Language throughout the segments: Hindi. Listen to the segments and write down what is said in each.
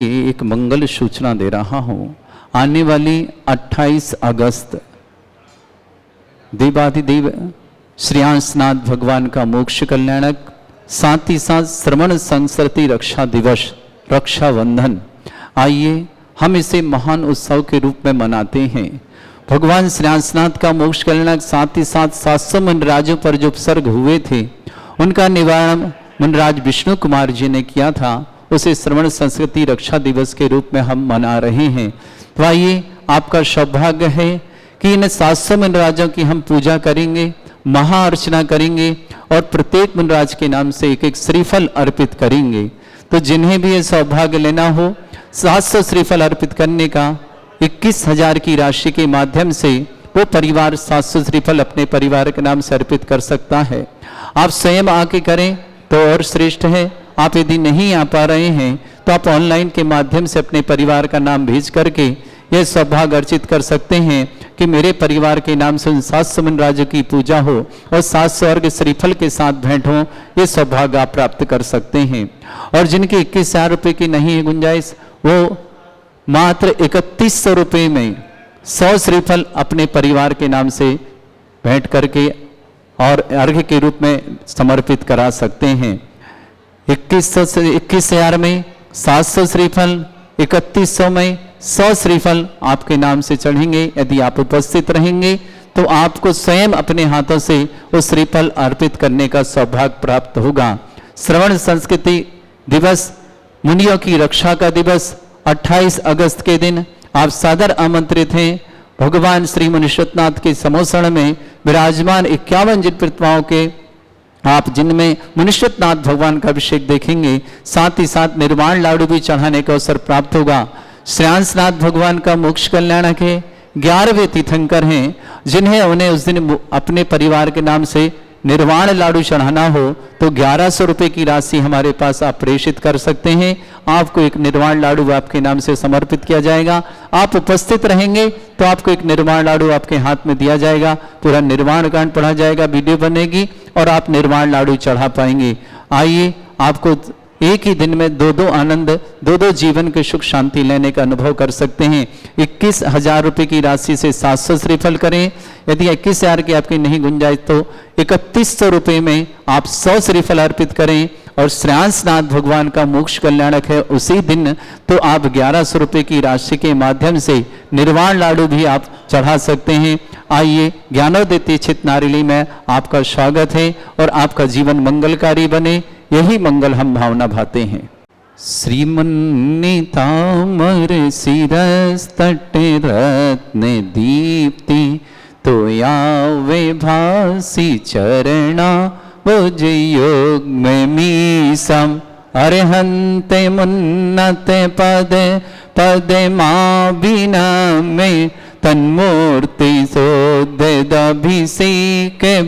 एक मंगल सूचना दे रहा हूं। आने वाली 28 अगस्त देवाधिदेव श्रेयांसनाथ भगवान का मोक्ष कल्याणक, साथ ही साथ श्रवण संस्कृति रक्षा दिवस, रक्षाबंधन, आइए हम इसे महान उत्सव के रूप में मनाते हैं। भगवान श्रेयांसनाथ का मोक्ष कल्याणक, साथ ही साथ 700 मुनिराजों पर जो उपसर्ग हुए थे उनका निवारण मुनिराज विष्णु कुमार जी ने किया था, उसे श्रवण संस्कृति रक्षा दिवस के रूप में हम मना रहे हैं। तो आइए, आपका सौभाग्य है कि इन 700 मुनिराजों की हम पूजा करेंगे, महाअर्चना करेंगे और प्रत्येक मुनिराज के नाम से एक एक श्रीफल अर्पित करेंगे। तो जिन्हें भी ये सौभाग्य लेना हो, 700 श्रीफल अर्पित करने का 21,000 की राशि के माध्यम से वो परिवार 700 श्रीफल अपने परिवार के नाम से अर्पित कर सकता है। आप स्वयं आके करें तो और श्रेष्ठ है। आप यदि नहीं आ पा रहे हैं तो आप ऑनलाइन के माध्यम से अपने परिवार का नाम भेज करके यह सौभाग्य अर्जित कर सकते हैं कि मेरे परिवार के नाम से उन 700 मुनिराजों की पूजा हो और 700 अर्घ श्रीफल के साथ भेंट हो। ये सौभाग्य आप प्राप्त कर सकते हैं। और जिनके 21,000 रुपये की नहीं है गुंजाइश, वो मात्र 3100 रुपये में 100 श्रीफल अपने परिवार के नाम से भेंट करके और अर्घ्य के रूप में समर्पित करा सकते हैं। 21,000 में 700 श्रीफल, 3100 में 100 श्रीफल आपके नाम से चढ़ेंगे। यदि आप उपस्थित रहेंगे तो आपको स्वयं अपने हाथों से उस श्रीफल अर्पित करने का सौभाग्य प्राप्त होगा। श्रवण संस्कृति दिवस, मुनियों की रक्षा का दिवस, 28 अगस्त के दिन आप सादर आमंत्रित हैं। भगवान श्री मुनिश्वतनाथ के समोसण में विराजमान 51 जिन प्रतिमाओं के आप जिनमें मुनिश्वतनाथ भगवान का अभिषेक देखेंगे, साथ ही साथ निर्वाण लाडू भी चढ़ाने का अवसर प्राप्त होगा। श्रेयांसनाथ भगवान का मोक्ष कल्याणक है, 11वें तीर्थंकर हैं, जिन्हें उन्हें उस दिन अपने परिवार के नाम से निर्वाण लाडू चढ़ाना हो तो 1100 रुपये की राशि हमारे पास आप प्रेषित कर सकते हैं। आपको एक निर्वाण लाडू आपके नाम से समर्पित किया जाएगा। आप उपस्थित रहेंगे तो आपको एक निर्वाण लाडू आपके हाथ में दिया जाएगा। पूरा निर्वाण कांड पढ़ा जाएगा, वीडियो बनेगी और आप निर्वाण लाडू चढ़ा पाएंगे। आइए, आपको एक ही दिन में दो आनंद, दो जीवन के सुख शांति लेने का अनुभव कर सकते हैं। 21,000 रुपये की राशि से 700 श्रीफल करें। यदि 21,000 की आपकी नहीं गुंजाइश तो 3100 रुपये में आप 100 श्रीफल अर्पित करें। और श्रेयांसनाथ भगवान का मोक्ष कल्याणक है उसी दिन, तो आप 1100 रुपये की राशि के माध्यम से निर्वाण लाडू भी आप चढ़ा सकते हैं। आइए, ज्ञानोदय चित नारिली में आपका स्वागत है और आपका जीवन मंगलकारी बने, यही मंगल हम भावना भाते हैं। श्रीमन्नितामर शिरस तटे रत्न दीप्ति, तो यावे भासी चरणा भुज योग में मीसम, अरहंते मुन्नते पद पद माँ बिना में तन्मूर्ति सोदभिषेक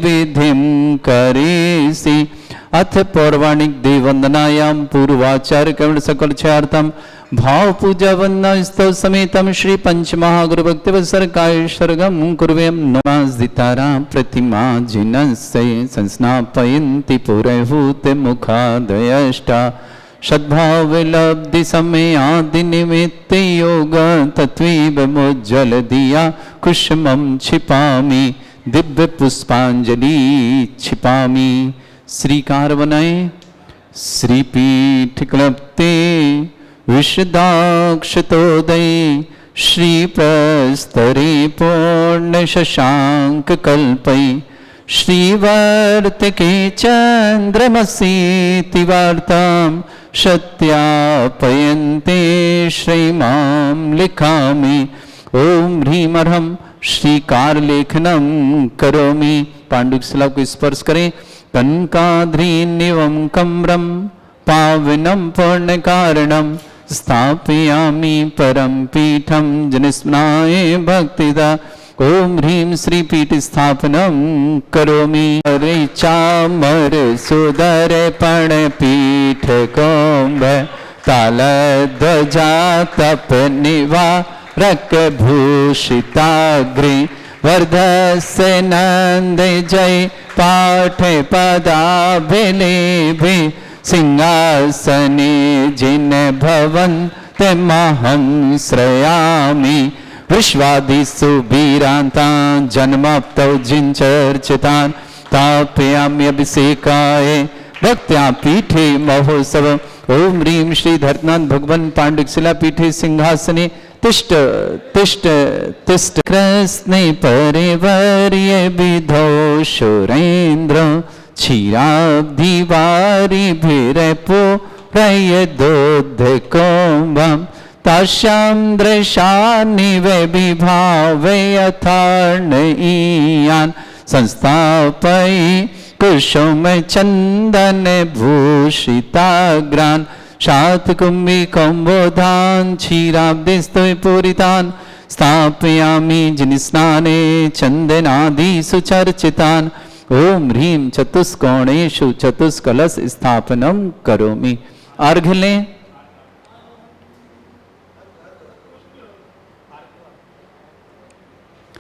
विधिम करेसी। अथ पौराणिक देववंदनायाम पूर्वाचार्य कर्ण सकल क्षयार्थम भाव पूजा वंदना स्तव समेतम श्री पंच महागुरु भक्ति वत्सरकाय सर्गम कुर्वेम नमाजितारां प्रतिमा जिनस्य संस्नापयन्ति पुरहूत मुखादयष्टा सद्भाव लब्धि समय आदि निमित्त योग तत्वीव मुज्जल दिया कुसुमं छिपामि दिव्य पुष्पांजलि छिपामि। श्रीकार बनाए। श्रीपीठ क्लप्ते विशदाक्षतोदय श्री प्रस्तरे पूर्ण शशांक कल्पै श्रीवर्तके चंद्रमसीति वार्तां सत्यापयन्ते श्रीमां लिखामि। ओम ह्रीं अर्हं श्रीकार लेखनम करोमि। पांडुक शिला को स्पर्श करें। कनकाद्रीनिवं कम्रं पावनं पुण्यकारणं स्थापयामि परम पीठं जनस्मरणाय भक्तिदा। ओम ह्रीं श्रीपीठ स्थापनं करोमि। हरे चामर सुदर पण पीठ कोम्भ तालध्वजा तप निवारक भूषिताग्रे वर्धस्य नंद जय पाठ पदाभिलेभे सिंहासने जिन भवन तमहं श्रयामि विश्वादिषु वीरान्तान् जन्माप्तौ जिञ्चर्चितान् तापयाम्यभिषेकाय भक्त्या पीठे महोत्सव। ओम ह्रीं श्री धर्तनाथ भगवान पांडुशिला पीठे सिंहासने तिष्ठ तिष्ठ तिष्ठ कृष्णे परिवर्य विधौ सुरेन्द्र क्षीराब्धिवारिभिरपो प्रयदोद्धकोम्बं तास्यां दृशानिव विभावयथार्णयीयान् संस्थापयि कुसुम चंदन भूषिताग्रान् शातकुम्भिकम्बोधान् क्षीराब्धिस्तुपूरितान् स्थापयामि जिनिस्नाने चंदनादिषु चर्चितान्। ओम ह्रीं चतुष्कोणेषु चतुष्कलश स्थापनं करोमि। अर्घ्य लें।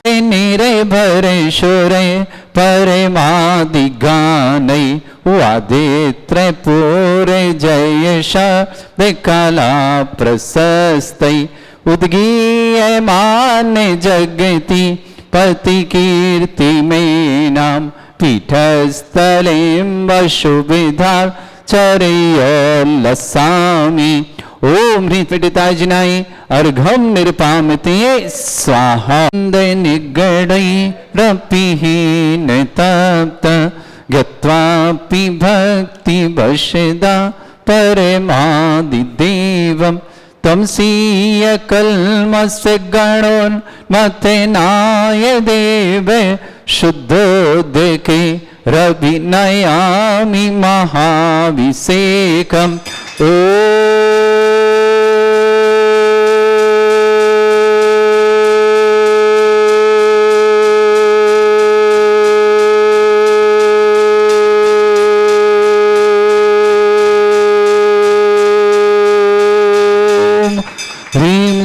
निरे भरे शोरे परमादिगानै वादित्रे पूरे जयश कला प्रशस्तै उद्गीयमान जगति पति कीर्ति में नाम पीठस्थलें वशुविधा चरयोल्लसामि। ओम ह्रीं पीडिताय जिनाय अर्घम निरुपामते स्वाहा। निगडै रपिहीन तप्त गत्वापि भक्ति वशदा परमादिदेवं तम सीय कल्मस्य गणोन्मथनाय देव शुद्धोदके रविनयामि महाभिषेकम्।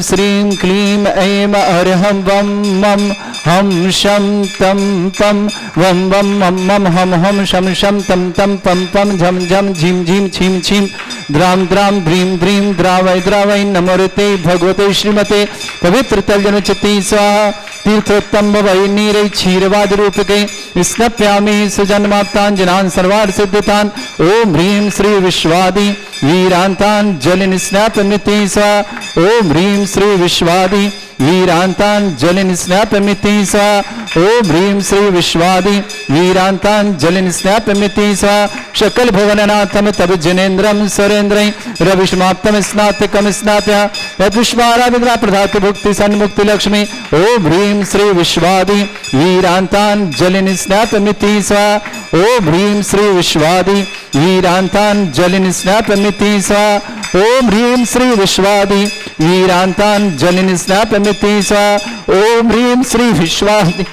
श्रीं क्लीं ऐं अर्हं वं मं हम शं तं पं वं वं मं मं हम हम शं शं तं तं पं पं झं झं झीं झीं छीं छीं द्रां द्रां द्रीं द्रीं द्रावय द्रावय नमोते भगवते श्रीमते पवित्र तलजनचित्ते स्वाहा। तीर्थोत्तम वै नीरै क्षीरवाद रूपके स्नप्यामि सुजन्माप्तान् जनान् सर्वार्थ सिद्धितान्। ओम ह्रीं श्री विश्वादि वीरान्तान् जलनिस्नापमिति स्वाहा। ओम ह्रीं श्री विश्वादि वीरान्तान् जलनिस्नापमिति स्वाहा। ओम ह्रीं श्री विश्वादि वीरान्तान् जलनिस्नापमिति स्वाहा। सकल भुवननाथं तब जनेन्द्रं सुरेन्द्रं रविष्माप्तं स्नातकं स्नात्या यदुष्माराविद्रा प्रदात भुक्ति सन्मुक्ति लक्ष्मी। ओम ह्रीं श्री विश्वादि वीरान्तान् जलनिस्नापमिति स्वाहा। ओम ह्रीं श्री विश्वादि वीरान्तान् जलनिस्नापमिति स्वाहा। ओम ह्रीं श्री विश्वादि वीरान्तान् जलनिस्नापमिति स्वाहा। ओम ह्रीं श्री विश्वादि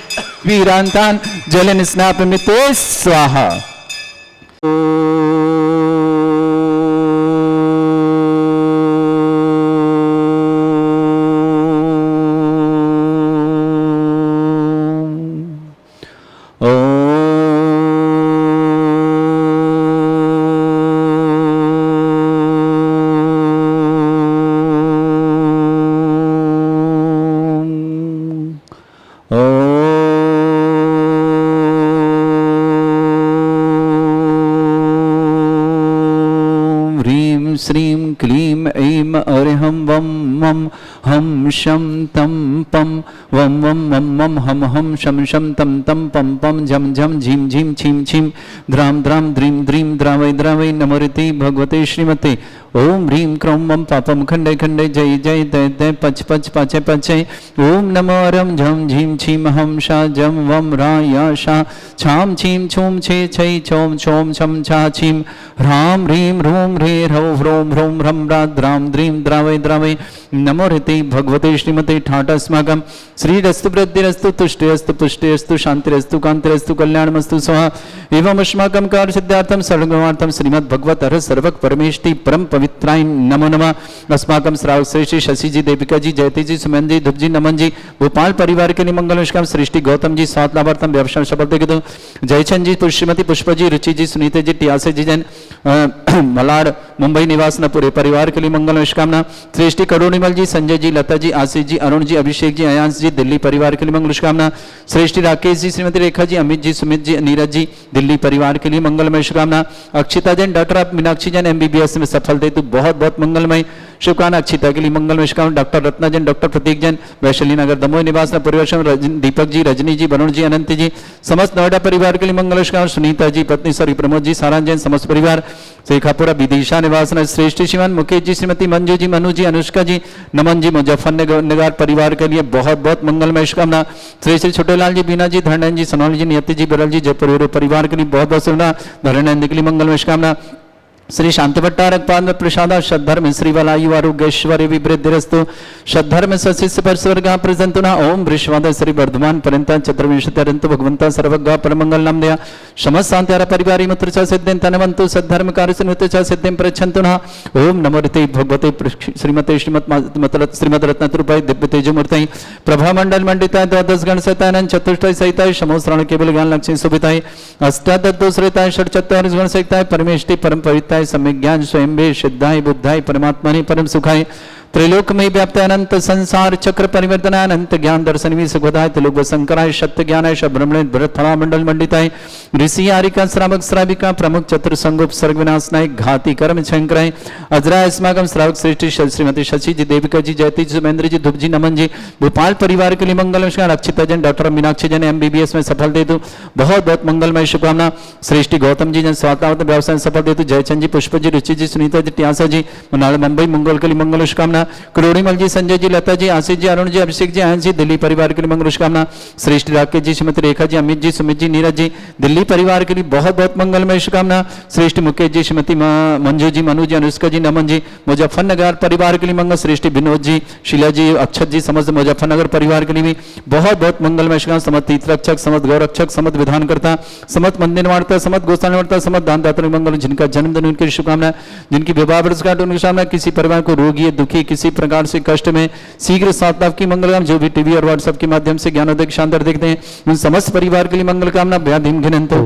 वीरान्तान् जलनिस्नापमिति स्वाहा। श्रीं क्लीं ऐं अर्हं वं मं हम शं तं पं वं वं मं मं हम हम शं शं तं तं पं पं झं झं झीं झीं छीं छीं द्रां द्रां द्रीं द्रीं द्रावय द्रावय नमोते भगवते श्रीमते। ओम ह्रीं क्रौं मं पापं खण्डे खण्डे जय जय दय दय पच पच पाचे पाचे। ओम नमो रं झं झीं छीं हम शा जं वं रा या शा छां छीं छूं छे छै छौं छौं छं छा छीं ह्रां ह्रीं ह्रूं ह्रे ह्रौं ह्रौं ह्रौं ह्रं रा द्रां द्रीं द्रावय द्रावय नमो ऋते भगवते श्रीमते ठाटस्माकं श्रीरस्तु वृद्धिरस्तु तुष्टिरस्तु पुष्टिरस्तु शांतिरस्तु कांतिरस्तु कल्याणमस्तु स्वाहा एवं अस्माकं कार्य सिद्धार्थम सर्वगमार्थम श्रीमद् भगवत हर सर्वक परमेष्टि परम पवित्राय नमो नमः। अस्माकं श्रावक श्रेष्ठी शशि जी, देविका जी, जयती जी, सुमन जी, धुप जी, नमन जी, भोपाल परिवार के लिए मंगल सृष्टि गौतम जी, सात लाभार्थम व्यवसाय सफल दे जयचंद जी, श्रीमती पुष्प जी, रुचि जी, सुनीता जी, टियासे जी, जैन मलाड मुंबई निवास न पूरे परिवार के लिए मंगल शुभकामना। श्रेष्ठी करोड़ीमल जी, संजय जी, लता जी, आशीष जी, अरुण जी, अभिषेक जी, अयांश जी, दिल्ली परिवार के लिए मंगल शुभकामना। श्रेष्ठी राकेश जी, श्रीमती रेखा जी, अमित जी, सुमित जी, नीरज जी, दिल्ली परिवार के लिए मंगलमय शुभकामना। अक्षिता जैन, डॉक्टर मीनाक्षी जैन MBBS में सफल दे तो बहुत बहुत मंगलमय शुभकामना। अक्षिता के लिए मंगलमय शुभकामना। डॉक्टर रत्ना जैन, डॉक्टर प्रतीक जैन, वैशाली नगर दमोह निवास न परिवार, दीपक जी, रजनी जी, वरुण जी, अनंत जी, समस्त नोएडा परिवार के लिए मंगल शुभकामना। सुनीता जी पत्नी सॉरी प्रमोद जी, सारांश जैन, समस्त परिवार शेखापुरा विदिशा निवास न श्रेष्ठी शिवन मुकेश जी, श्रीमती मंजू जी, मनु जी, अनुष्का जी, नमन जी, मुजफ्फरनगर परिवार के लिए बहुत बहुत मंगलमय शुभकामना। श्री श्री छोटेलाल जी, बीना जी, धरणन जी, सोनल जी, नियति जी, बिरल जी, जयपुर परिवार के लिए बहुत बहुत शुभकामना। धरणन के लिए मंगलमय शुभकामना। श्री शांति भट्टारक पाद प्रसाद सद्धर्म श्रीवलायु आरोग्यश्वर्य विवृद्धिरस्तु सद्धर्म सशिष्य पर स्वर्ग प्रजंतु न ओम वृषवाद श्री वर्धमान पर्यंत चतुर्विंशत्यंत भगवंता सर्वज्ञ परमंगल नाम दया समस्त शांत्यारा परिवारी मुत्र च सिद्धिं तनवंतु सद्धर्म कार्य सिन्नुत च सिद्धिं प्रच्छन्तु न ओम नमो ऋते भगवते श्रीमते श्रीमद रत्नतुर्भय दिव्य तेजोमूर्तये प्रभा मंडल मंडिताय द्वादश गण सहिताय चतुष्टय सहिताय समोश्रण केवल ज्ञान लक्ष्मी शोभिताय अष्टादशोश्रिताय षट्चत्वारिश गण सहिताय परमेष्टि परम पवित्राय सम्यक ज्ञान स्वयं सिद्धाय बुद्धाय परमात्मने परम सुखाय त्रैलोक में व्याप्त अनंत संसार चक्र परिवर्तन अनंत ज्ञान दर्शन सुखदाय त्रिलोक शंकराय सत्य ज्ञानाय ब्रह्मणे भरत फला मंडल मंडिताय ऋषि आरिका श्रावक श्राविका प्रमुख चतुर संगोप सर्ग विनाशनाय घाती कर्म शंकराय अजराय अस्माकम श्रावक श्रेष्ठी श्रीमती शशि जी, देविका जी, जयती जी, सुमेंद्र जी, धुप जी, नमन जी, भोपाल परिवार के लिए मंगल नमस्कार। अक्षिता जन, डॉक्टर मीनाक्षी जन MBBS में सफल दे दो बहुत बहुत मंगलमय शुभकामना। श्रेष्ठी गौतम जी जन स्वास्थ्य व्यवसाय सफल दे दो। जयचंद जी, पुष्प जी, रुचि जी, सुनीता जी, टियासा जी, मनाल मुंबई मंगल के लिए मंगल शुभकामना। करोड़ीमल जी, संजय जी, लता जी, आशीष जी, अरुण जी, अभिषेक जी, आयन जी, दिल्ली परिवार के लिए मंगल शुभकामना। श्रेष्ठ राकेश जी, श्रीमती रेखा जी, अमित जी, सुमित जी, नीरज जी, दिल्ली परिवार के लिए बहुत बहुत मंगलमय शुभकामना। श्रेष्ठ मुकेश जी, श्रीमती मंजू जी, मनु जी, अनुष्का जी, नमन जी, मुजफ्फरनगर परिवार के लिए मंगल। श्रेष्ठ विनोद जी, शीला जी, अक्षत जी, समस्त मुजफ्फरनगर परिवार के लिए भी बहुत बहुत मंगलमय शुभकामना। समस्त तीर्थरक्षक, समस्त गौरक्षक, समस्त विधानकर्ता, समस्त मंदिर वार्ता, समस्त गोस्थान वार्ता, समस्त दानदाता मंगल। जिनका जन्मदिन उनकी शुभकामना, जिनकी विवाह वर्षगांठ उनकी शुभकामना। किसी परिवार को रोगी दुखी किसी प्रकार से कष्ट में शीघ्र साथ लाभ की मंगलकामना। जो भी टीवी और व्हाट्सएप के माध्यम से ज्ञानोदय शानदार देखते हैं उन समस्त परिवार के लिए मंगल कामना। व्याधिम घिनंतो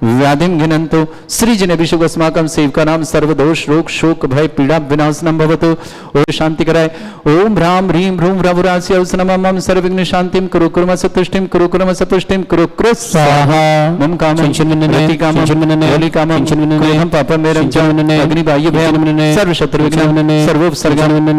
व्याधिम घिनंतो श्री जन अभिषेक अस्माकं सेवका नाम सर्वदोष रोग शोक भय पीड़ा विनाशनम भवतु। ओम शांति कराय। ओम ह्राम ह्रीम ह्रूम रघुरास्य औसनमं सर्वविघ्न शांतिम कुरु कुर्म सतुष्टिम कुरु कुर्म सपुष्टिम कुरु कृ स्वाहा। मम कामं रति कामं बलि कामं क्रोधं पापं मेरं च अग्नि वायु भयं सर्व शत्रु विघ्नं सर्वोपसर्गं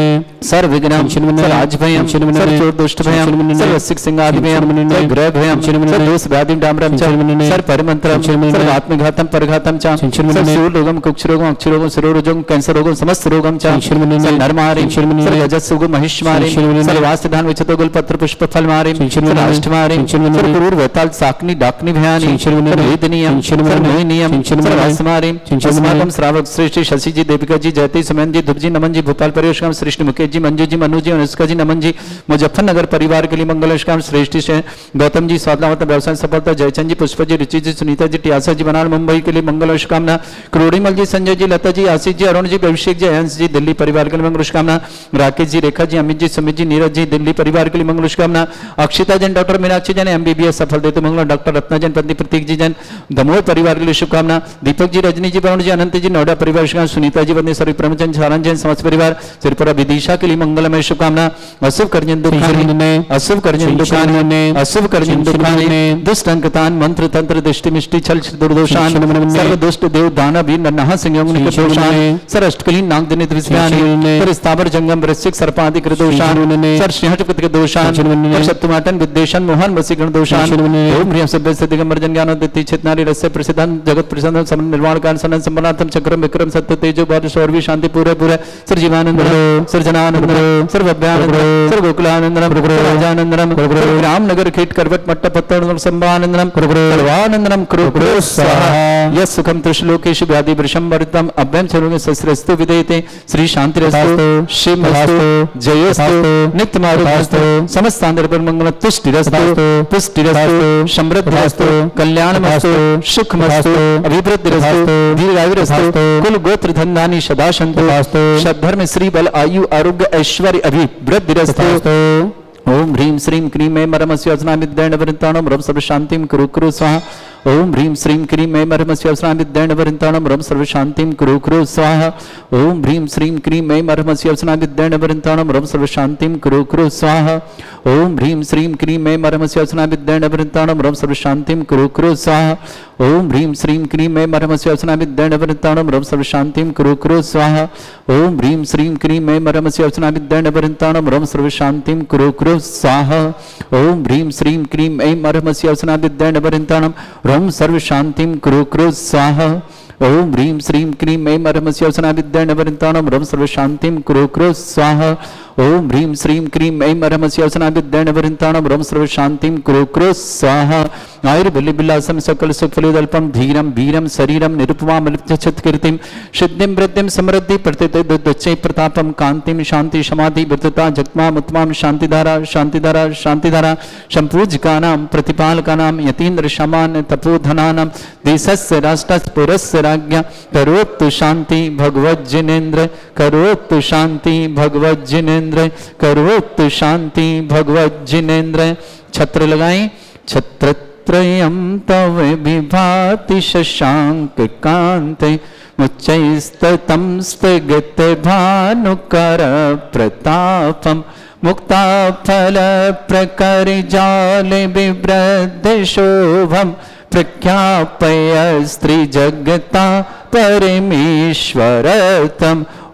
सर्व विघ्नं सर्व भयं सर्व चोर दुष्ट भयं सर्व सिक सिंहादि भयं सर्व ग्रह भयं सर्व दोष व्याधि डाम्रं च सर्व परिमंत्रं सर्व आत्मघातम परघातम च सर्व सूल रोगम कुक्ष रोगम अक्ष रोगम शिरोरोगम कैंसर रोगम समस्त रोगम च सर्व नरमारि सर्व रजत सुगम महिष्मारि सर्व वास्तधान विचतो गुल पत्र पुष्प फल मारि सर्व अष्टमारि सर्व क्रूर वेताल साकनी डाकनी भयानि सर्व वेदनीयम सर्व मोहिनीयम सर्व अस्मारि अस्माकं श्रावक श्रेष्ठी शशि जी, देविका जी, जयती, सुमन जी, धुप जी, नमन जी, भोपाल परिवेशकम श्रेष्ठी मुकेश जी, मंजू जी, मनु जी, अनुष्का जी, नमन जी, मुजफ्फरनगर परिवार के लिए मंगलष्काम। श्रेष्ठी से गौतम जी, स्वास्थ्य व्यवसाय सफलता। जयचंद जी, पुष्प जी, रुचि जी, सुनीता जी, टियासा जी, बनाल मुंबई के लिए मंगल शुभकामना। करोड़ीमल जी, संजय जी, लता जी, आशीष जी, अरुण जी, अभिषेक जी, अयंश जी, दिल्ली परिवार के लिए मंगल शुभकामना। राकेश जी, रेखा जी, अमित जी, सुमित जी, नीरज जी, दिल्ली परिवार के लिए मंगल शुभकामना। अक्षिता जन, डॉक्टर मीनाक्षी जन MBBS सफल देते मंगल। डॉक्टर रत्ना जन, पत्नी प्रतीक जी जन, दमोह परिवार के लिए शुभकामना। दीपक जी, रजनी जी, वरुण जी, अनंत जी, नोएडा परिवार शुभकामना। सुनीता जी, पत्नी सॉरी प्रमचंद सारंग जन, समस्त परिवार त्रिपुरा विदिशा के लिए मंगलमय शुभकामना। अशुभ कर्जन दुखानि अशुभ कर्जन दुखानि अशुभ कर्जन दुखानि दुष्ट अंकतान मंत्र तंत्र दृष्टि मिष्टि छल दुर्दोषान सर्व दुष्ट देव दानव नरनाह संयम दोषान सर अष्टकलीन नाग दिनित विस्यानि सर स्थावर जंगम वृश्चिक सर्पादिक दोषान सर सिंहटपति दोषान सर शत्रुमाटन विद्वेषण मोहन वसीकरण दोषान ओम ह्रीं सभ्य सदिगंबर जन ज्ञान दिति चितनारी रस्य प्रसिद्धं जगत प्रसिद्धं समन निर्वाण कान सनन संपन्नार्थम चक्रम विक्रम सत्य तेजो बाद शौर्य शांति पूरे पूरे सर जीवानंद सर जनानंद सर भव्यानंद सर गोकुलानंदनम राजानंदनम रामनगर खेट करवट मट्ट पत्तन संभानंदनम सर्वानंदनम कुरु कुरु स्वाहा यः सुखम त्रिशलोकेषु व्याधि वृषम वर्तम अभ्यम चरोगे सस्रस्तु विधेयते श्री शांतिरस्तु शिवमस्तु जयोस्तु नित्यमारुस्तु समस्तांतर पर मंगल तुष्टिरस्तु पुष्टिरस्तु समृद्धिरस्तु कल्याणमस्तु सुखमस्तु अभिवृद्धिरस्तु दीर्घायुरस्तु कुल गोत्र धन्धानि सदा सन्तु सद्धर्म श्री बल आयु आरोग्य ऐश्वर्य अभिवृद्धिरस्तु ओम ह्रीं श्रीं क्रीं मे मरमस्य वचना विद्येन वृत्ताणं रम सर्व शांतिं कुरु कुरु स्वाहा ओम ह्रीं श्रीं क्रीं मे मरमस्य वचना विद्येन वृत्ताणं रम सर्व शांतिं कुरु कुरु स्वाहा ओम ह्रीं श्रीं क्रीं मे मरमस्य वचना विद्येन वृत्ताणं रम सर्व शांतिं कुरु कुरु स्वाहा ओम ह्रीं श्रीं क्रीं मे मरमस्य वचना विद्येन वृत्ताणं रम सर्व शांतिं कुरु कुरु स्वाहा ओम ह्रीं श्रीं क्रीं मे मरमस्य वचना विद्येन वृत्ताणं रम सर्व शांतिं कुरु कुरु स्वाहा ओम ह्रीं श्रीं क्रीं मे मरमस्य वचना विद्येन वृत्ताणं रम सर्व शांतिं कुरु कुरु स्वाहा ओम ह्रीं श्रीं क्रीं मे मरमस्य वचना विद्येन वृत्ताणं रम सर्व शांतिं कुरु कुरु स्वाहा ओम ह्रीं श्रीं क्रीं मे मरमस्य वचना विद्येन वृत्ताणं रम सर्व शांतिं कुरु कुरु स्वाहा ओम ह्रीं श्रीं क्रीं मे मरमस्य वचना विद्येन वृत्ताणं रम सर्व शांतिं कुरु कुरु स्वाहा आयुर्बलिबिलासं सकल सुफलोदल्पं धीरं वीरं शरीरं निरुपमामलिप्तच्छत्कीर्तिं सिद्धिं वृद्धिं समृद्धि प्रतिदुच्चै प्रतापं कांतिं शांति समाधि वृद्धता जगमामुत्तमां शांतिधारा शांतिधारा शांतिधारा संपूज्यकानां प्रतिपालकानां यतीन्द्र शमान तपोधनानां देशस्य राष्ट्रस्य पुरस्य राज्ञा करोतु शांति भगवज्जिनेन्द्र करोतु शांति भगवज्जिनेन्द्र करोतु शांति भगवज्जिनेन्द्र छत्र लगाएं छत्रत्रयं तव विभाति शशांक कांते मुच्चैस्ततं स्थगित भानुकर प्रतापम मुक्ताफल प्रकरजाल विवृद्ध शोभम प्रख्यापय स्त्री जगता परमेश्वरतम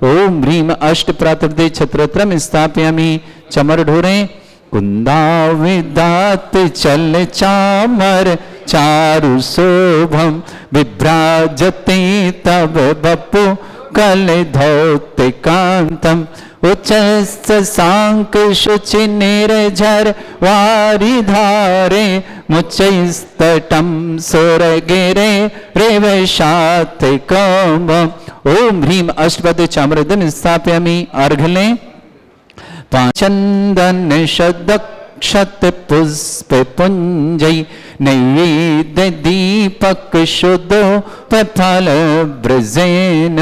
ओम ह्रीं अष्ट प्रातर्दे छत्रत्रम स्थापयामि चमर ढोरे कुंदाविदात चल चामर चारु शोभम विभ्राजते तब बपु कल धौत कांतम उच्चस्त सांक शुचि निर्झर वारिधारे मुच्चैस्तटं सुरगिरे रेवशात कौम ओम ह्रीं अष्टपद चामरदन स्थापयामि अर्घले पाचंदन शतक्षत पुष्प पुंजै नैवेद्य दीपक शुद्धो फल ब्रजेन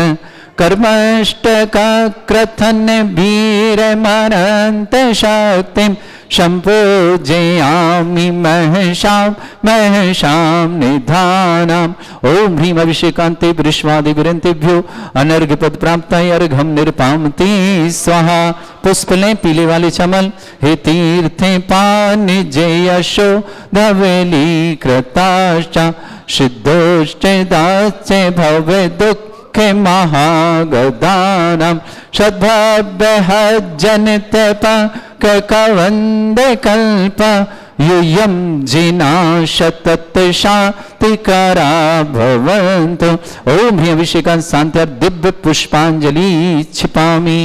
कर्मष्टका क्रथन वीर मनंत शक्तिं संपूजयामि महशां महशां निधानाम् ओम ह्रीं अभिषेकान्ते वृष्वादि विरंतेभ्यो अनर्घ पद प्राप्ताय अर्घम निर्पामति स्वाहा पुष्प लें पीले वाले चमल हे तीर्थे पानि जयशो धवेली कृताश्च सिद्धोश्च दाश्च भव दुःख महागदानम सद्भव्यजनितप ककवंद कल्प यूयं जिना शतत शांतिकरा भवन्तु ओम ह्रीं अभिषेकान् शान्त्या दिव्य पुष्पांजलि क्षिपामि।